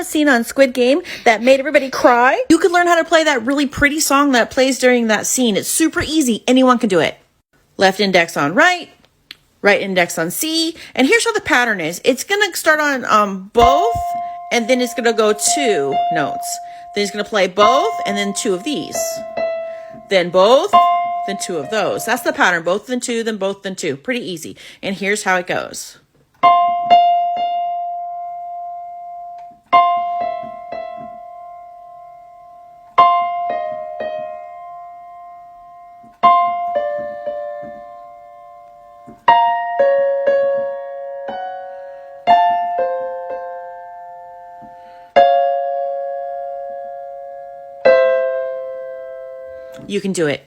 that scene on Squid Game that made everybody cry? You can learn how to play that really pretty song that plays during that scene. It's super easy. Anyone can do it. Left index on right index on C. And here's how the pattern is. It's going to start on both, and then it's going to go 2 notes. Then it's going to play both, and then 2 of these. Then both, then 2 of those. That's the pattern. Both, then 2, then both, then 2. Pretty easy. And here's how it goes. You can do it.